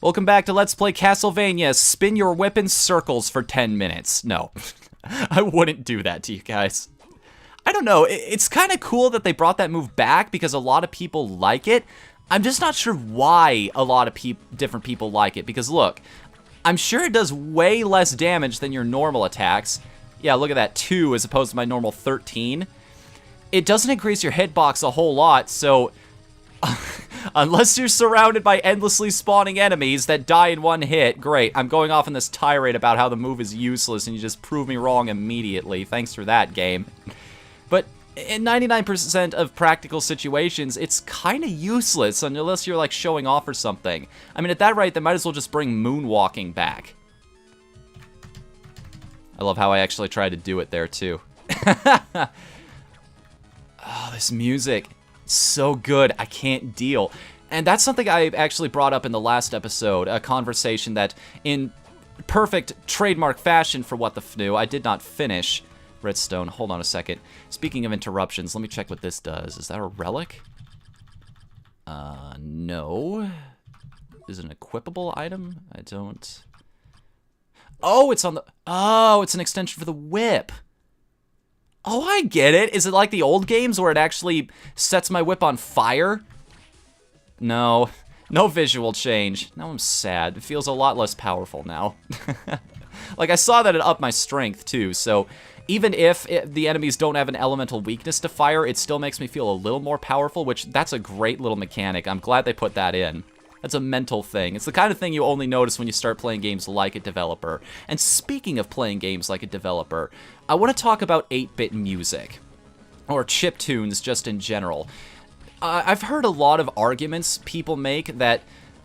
Welcome back to Let's Play Castlevania. Spin your whip in circles for 10 minutes. No, I wouldn't do that to you guys. I don't know, it's kind of cool that they brought that move back because a lot of people like it. I'm just not sure why a lot of different people like it, because look, I'm sure it does way less damage than your normal attacks. Yeah, look at that, 2 as opposed to my normal 13. It doesn't increase your hitbox a whole lot, so unless you're surrounded by endlessly spawning enemies that die in one hit, great. I'm going off on this tirade about how the move is useless and you just prove me wrong immediately. Thanks for that, game. But in 99% of practical situations, it's kind of useless unless you're like showing off or something. I mean, at that rate, they might as well just bring moonwalking back. I love how I actually tried to do it there too. Oh, this music. So good, I can't deal. And that's something I actually brought up in the last episode, a conversation that, in perfect trademark fashion for Whatthefnu, I did not finish. Redstone, hold on a second. Speaking of interruptions, let me check what this does. Is that a relic? No. Is it an equipable item? I don't... Oh, it's on the... Oh, it's an extension for the whip. Oh, I get it. Is it like the old games where it actually sets my whip on fire? No. No visual change. Now I'm sad. It feels a lot less powerful now. Like, I saw that it upped my strength, too, so even if the enemies don't have an elemental weakness to fire, it still makes me feel a little more powerful, which, that's a great little mechanic. I'm glad they put that in. That's a mental thing. It's the kind of thing you only notice when you start playing games like a developer. And speaking of playing games like a developer, I want to talk about 8-bit music. Or chiptunes just in general. I've heard a lot of arguments people make that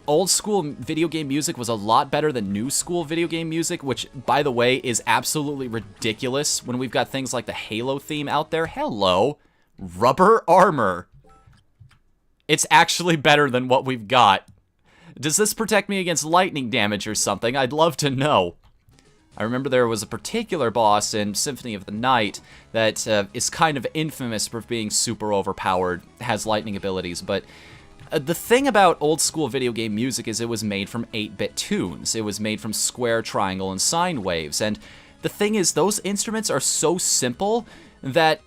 old school video game music was a lot better than new school video game music, which, by the way, is absolutely ridiculous when we've got things like the Halo theme out there. Hello. Rubber armor. It's actually better than what we've got. Does this protect me against lightning damage or something? I'd love to know. I remember there was a particular boss in Symphony of the Night that is kind of infamous for being super overpowered, has lightning abilities, but the thing about old school video game music is it was made from 8-bit tunes. It was made from square, triangle, and sine waves, and the thing is, those instruments are so simple that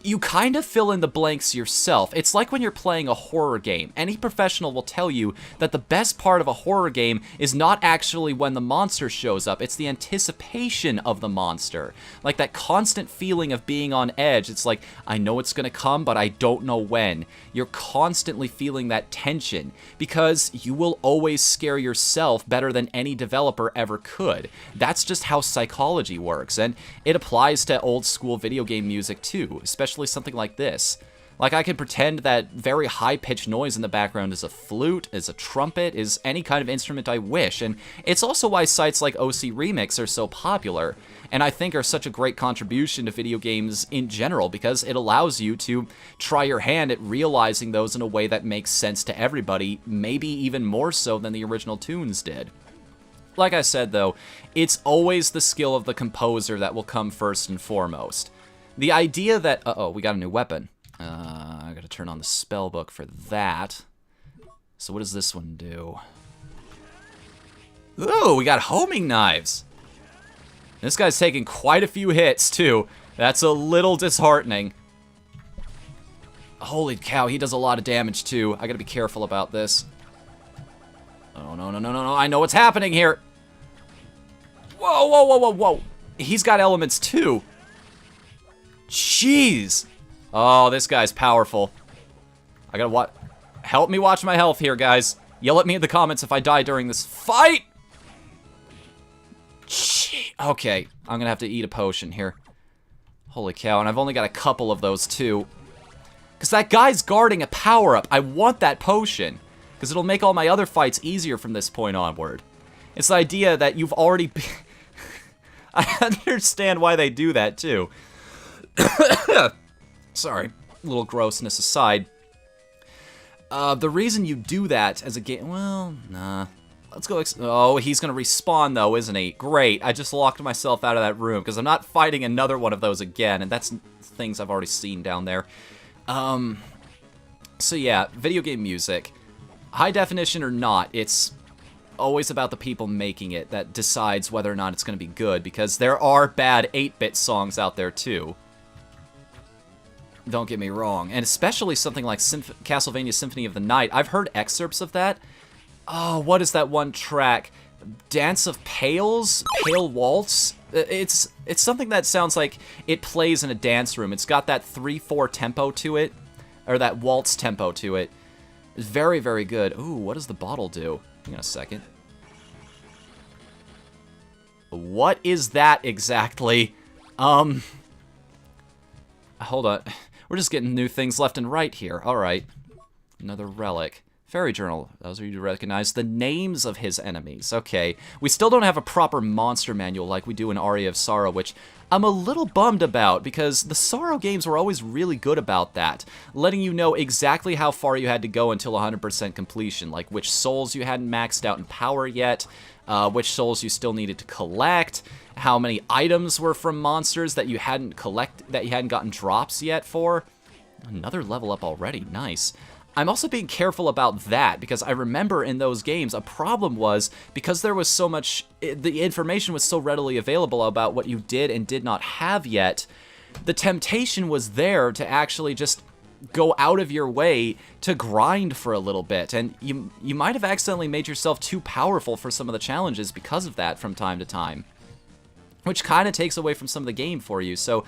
you kind of fill in the blanks yourself. It's like when you're playing a horror game. Any professional will tell you that the best part of a horror game is not actually when the monster shows up, it's the anticipation of the monster. Like that constant feeling of being on edge. It's like, I know it's gonna come, but I don't know when. You're constantly feeling that tension, because you will always scare yourself better than any developer ever could. That's just how psychology works, and it applies to old school video game music too, especially something like this. Like, I can pretend that very high-pitched noise in the background is a flute, is a trumpet, is any kind of instrument I wish, and it's also why sites like OC Remix are so popular, and I think are such a great contribution to video games in general, because it allows you to try your hand at realizing those in a way that makes sense to everybody, maybe even more so than the original tunes did. Like I said, though, it's always the skill of the composer that will come first and foremost. The idea that... Uh-oh, we got a new weapon. I gotta turn on the spell book for that. So what does this one do? Ooh, we got homing knives! This guy's taking quite a few hits, too. That's a little disheartening. Holy cow, he does a lot of damage, too. I gotta be careful about this. Oh, no, no, no, no, no. I know what's happening here! Whoa, whoa, whoa, whoa, whoa! He's got elements, too. Jeez! Oh, this guy's powerful. I gotta help me watch my health here, guys. Yell at me in the comments if I die during this fight! Okay, I'm gonna have to eat a potion here. Holy cow, and I've only got a couple of those, too. Because that guy's guarding a power-up. I want that potion. Because it'll make all my other fights easier from this point onward. It's the idea that you've already been... I understand why they do that, too. Sorry, little grossness aside. The reason you do that as a game... Well, nah. Let's go... Oh, he's gonna respawn, though, isn't he? Great, I just locked myself out of that room, because I'm not fighting another one of those again, and that's things I've already seen down there. So yeah, video game music. High definition or not, it's always about the people making it that decides whether or not it's going to be good, because there are bad 8-bit songs out there too. Don't get me wrong. And especially something like Castlevania Symphony of the Night. I've heard excerpts of that. Oh, what is that one track? Dance of Pails? Pale Waltz? It's something that sounds like it plays in a dance room. It's got that 3/4 tempo to it, or that waltz tempo to it. It's very, very good. Ooh, what does the bottle do? Hang on a second. What is that exactly? Hold on. We're just getting new things left and right here. Alright. Another relic. Fairy Journal. Those are you to recognize the names of his enemies. Okay. We still don't have a proper monster manual like we do in Aria of Sorrow, which I'm a little bummed about, because the Sorrow games were always really good about that, letting you know exactly how far you had to go until 100% completion, like which souls you hadn't maxed out in power yet, which souls you still needed to collect, how many items were from monsters that you hadn't gotten drops yet for. Another level up already. Nice. I'm also being careful about that, because I remember in those games a problem was, because there was so much, the information was so readily available about what you did and did not have yet, the temptation was there to actually just go out of your way to grind for a little bit, and you might have accidentally made yourself too powerful for some of the challenges because of that from time to time, which kind of takes away from some of the game for you. So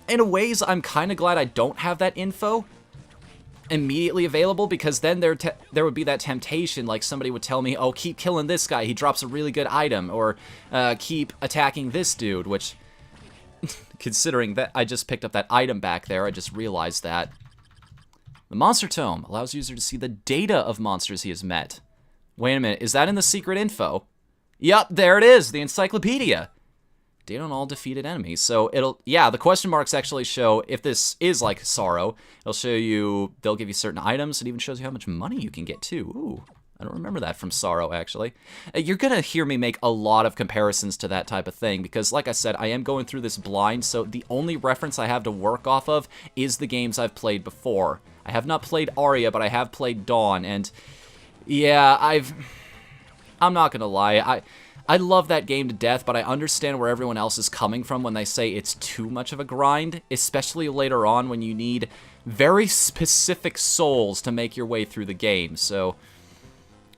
in a ways, I'm kind of glad I don't have that info immediately available, because then there would be that temptation, like somebody would tell me, oh, keep killing this guy, he drops a really good item, or keep attacking this dude, which, considering that I just picked up that item back there, I just realized that. The Monster Tome allows user to see the data of monsters he has met. Wait a minute, is that in the secret info? Yup, there it is, the encyclopedia. Data on all defeated enemies. So the question marks actually show, if this is like Sorrow, it'll show you, they'll give you certain items. It even shows you how much money you can get too. Ooh, I don't remember that from Sorrow, actually. You're gonna hear me make a lot of comparisons to that type of thing, because like I said, I am going through this blind, so the only reference I have to work off of is the games I've played before. I have not played Aria, but I have played Dawn, and yeah, I'm not gonna lie, I love that game to death, but I understand where everyone else is coming from when they say it's too much of a grind, especially later on when you need very specific souls to make your way through the game. So,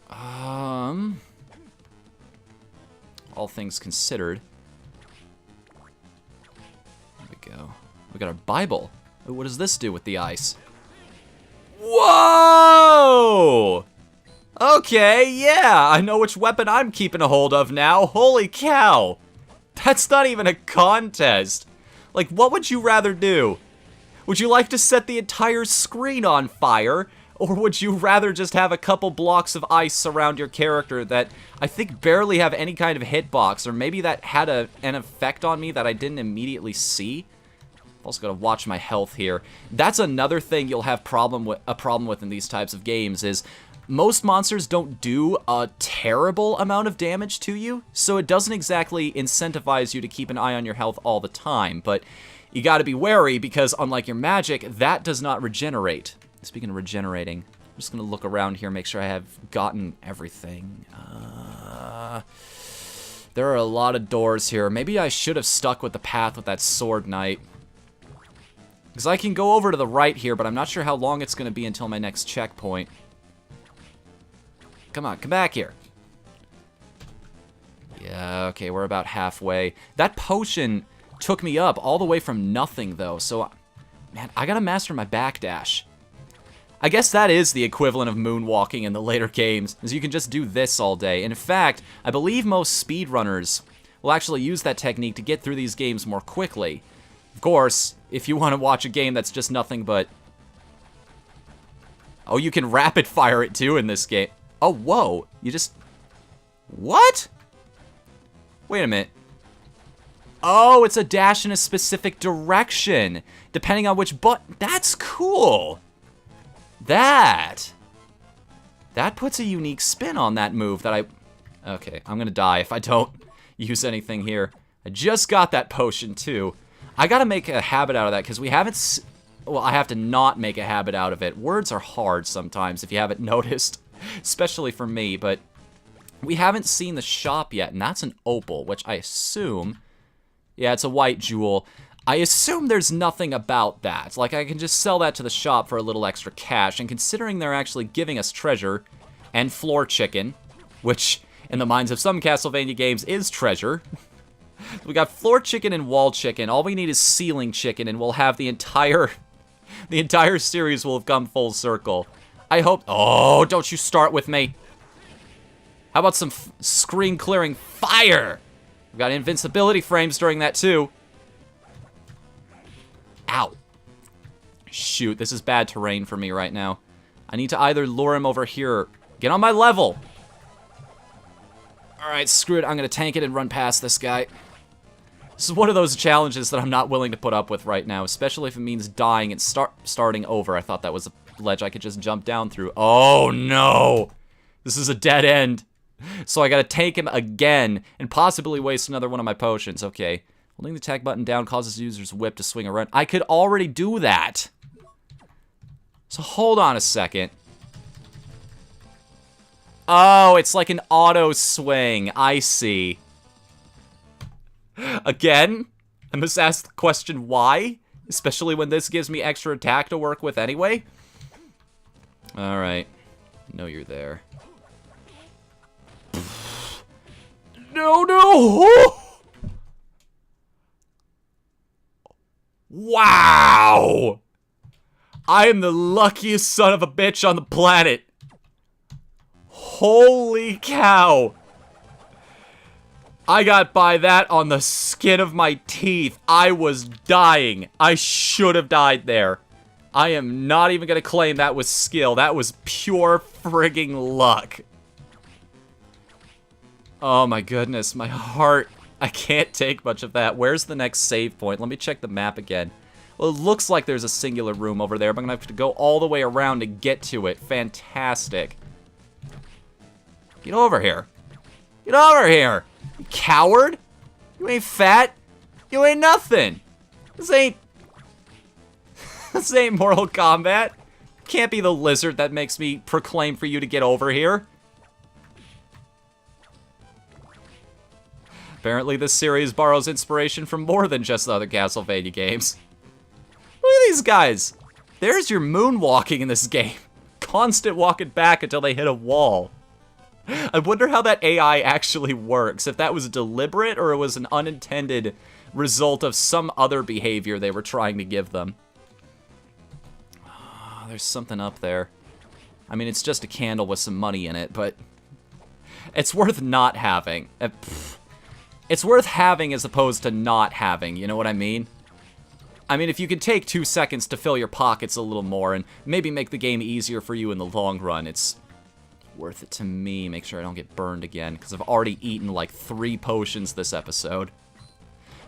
all things considered, there we go. We got our Bible. Ooh, what does this do with the ice? Whoa! Okay, yeah, I know which weapon I'm keeping a hold of now. Holy cow! That's not even a contest. Like, what would you rather do? Would you like to set the entire screen on fire? Or would you rather just have a couple blocks of ice surround your character that I think barely have any kind of hitbox, or maybe that had an effect on me that I didn't immediately see? I've also got to watch my health here. That's another thing you'll have a problem with in these types of games, is most monsters don't do a terrible amount of damage to you, so it doesn't exactly incentivize you to keep an eye on your health all the time, but you gotta be wary, because unlike your magic, that does not regenerate. Speaking of regenerating, I'm just gonna look around here, make sure I have gotten everything. There are a lot of doors here. Maybe I should have stuck with the path with that sword knight, because I can go over to the right here, but I'm not sure how long it's gonna be until my next checkpoint. Come on, come back here. Yeah, okay, we're about halfway. That potion took me up all the way from nothing, though, so, man, I gotta master my backdash. I guess that is the equivalent of moonwalking in the later games, is you can just do this all day. And in fact, I believe most speedrunners will actually use that technique to get through these games more quickly. Of course, if you want to watch a game that's just nothing but... Oh, you can rapid fire it too in this game. Oh, whoa. You just... What? Wait a minute. Oh, it's a dash in a specific direction, depending on which button. That's cool. That puts a unique spin on that move that Okay, I'm gonna die if I don't use anything here. I just got that potion, too. I gotta make a habit out of that, because we haven't... Well, I have to not make a habit out of it. Words are hard sometimes, if you haven't noticed. Especially for me, but We haven't seen the shop yet, and that's an opal, which I assume... Yeah, it's a white jewel. I assume there's nothing about that. Like, I can just sell that to the shop for a little extra cash, and considering they're actually giving us treasure and floor chicken, which, in the minds of some Castlevania games, is treasure. We got floor chicken and wall chicken. All we need is ceiling chicken, and we'll have the entire series will have come full circle. I hope... Oh, don't you start with me. How about some screen-clearing fire? We've got invincibility frames during that, too. Ow. Shoot, this is bad terrain for me right now. I need to either lure him over here. Get on my level. Alright, screw it. I'm going to tank it and run past this guy. This is one of those challenges that I'm not willing to put up with right now, especially if it means dying and starting over. I thought that was a ledge I could just jump down through. Oh, no. This is a dead end. So I gotta take him again and possibly waste another one of my potions. Okay. Holding the attack button down causes the user's whip to swing around. I could already do that. So hold on a second. Oh, it's like an auto swing. I see. Again, I must ask the question why? Especially when this gives me extra attack to work with anyway. Alright. Know you're there. No, no! Wow! I am the luckiest son of a bitch on the planet. Holy cow! I got by that on the skin of my teeth. I was dying. I should have died there. I am not even gonna claim that was skill. That was pure frigging luck. Oh my goodness, my heart. I can't take much of that. Where's the next save point? Let me check the map again. Well, it looks like there's a singular room over there, but I'm gonna have to go all the way around to get to it. Fantastic. Get over here. Get over here, you coward. You ain't fat. You ain't nothing. This ain't Mortal Kombat. Can't be the lizard that makes me proclaim for you to get over here. Apparently this series borrows inspiration from more than just the other Castlevania games. Look at these guys. There's your moonwalking in this game. Constant walking back until they hit a wall. I wonder how that AI actually works. If that was deliberate or it was an unintended result of some other behavior they were trying to give them. Oh, there's something up there. I mean, it's just a candle with some money in it, but it's worth not having. It's worth having as opposed to not having, you know what I mean? I mean, if you could take 2 seconds to fill your pockets a little more and maybe make the game easier for you in the long run, it's worth it to me. Make sure I don't get burned again, because I've already eaten like 3 potions this episode.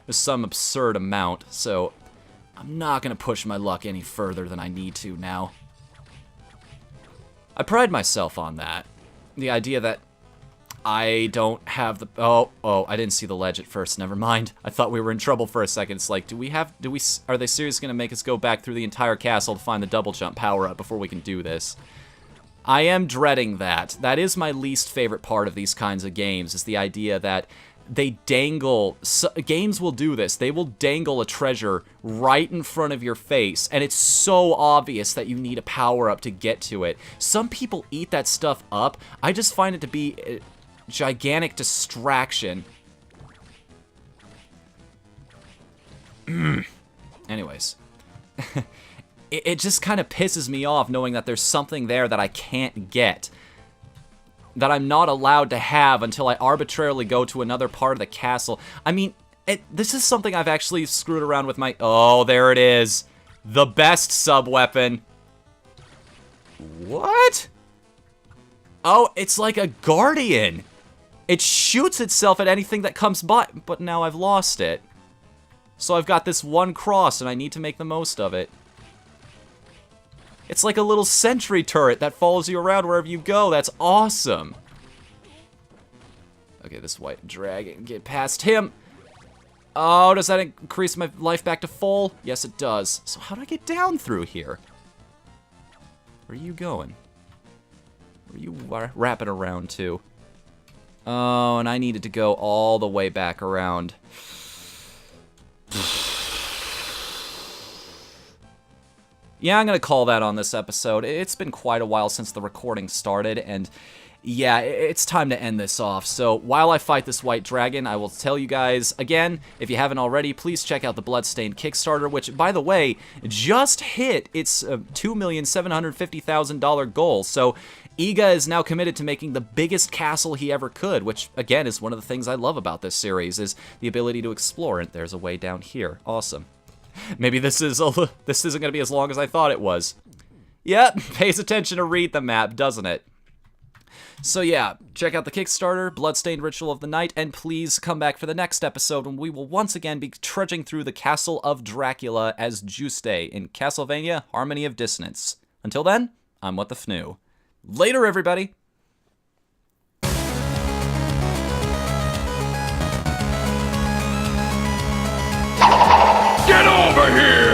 There's some absurd amount, so I'm not going to push my luck any further than I need to now. I pride myself on that. The idea that I don't have the... Oh, I didn't see the ledge at first. Never mind. I thought we were in trouble for a second. It's like, are they seriously going to make us go back through the entire castle to find the double jump power-up before we can do this? I am dreading that. That is my least favorite part of these kinds of games, is the idea that they dangle... games will do this. They will dangle a treasure right in front of your face, and it's so obvious that you need a power-up to get to it. Some people eat that stuff up. I just find it to be a gigantic distraction. Anyways. It just kind of pisses me off knowing that there's something there that I can't get. That I'm not allowed to have until I arbitrarily go to another part of the castle. I mean, this is something I've actually screwed around with my... Oh, there it is. The best sub-weapon. What? Oh, it's like a guardian. It shoots itself at anything that comes by. But now I've lost it. So I've got this one cross and I need to make the most of it. It's like a little sentry turret that follows you around wherever you go. That's awesome. Okay, this white dragon. Get past him. Oh, does that increase my life back to full? Yes, it does. So how do I get down through here? Where are you going? Where are you wrapping around to? Oh, and I needed to go all the way back around. Yeah, I'm going to call that on this episode. It's been quite a while since the recording started, and yeah, it's time to end this off. So while I fight this white dragon, I will tell you guys, again, if you haven't already, please check out the Bloodstained Kickstarter, which, by the way, just hit its $2,750,000 goal. So Iga is now committed to making the biggest castle he ever could, which, again, is one of the things I love about this series, is the ability to explore. And there's a way down here. Awesome. Maybe this isn't going to be as long as I thought it was. Yep, pays attention to read the map, doesn't it? So yeah, check out the Kickstarter, Bloodstained Ritual of the Night, and please come back for the next episode when we will once again be trudging through the Castle of Dracula as Juste in Castlevania Harmony of Dissonance. Until then, I'm Whatthefnu. Later, everybody! Get over here!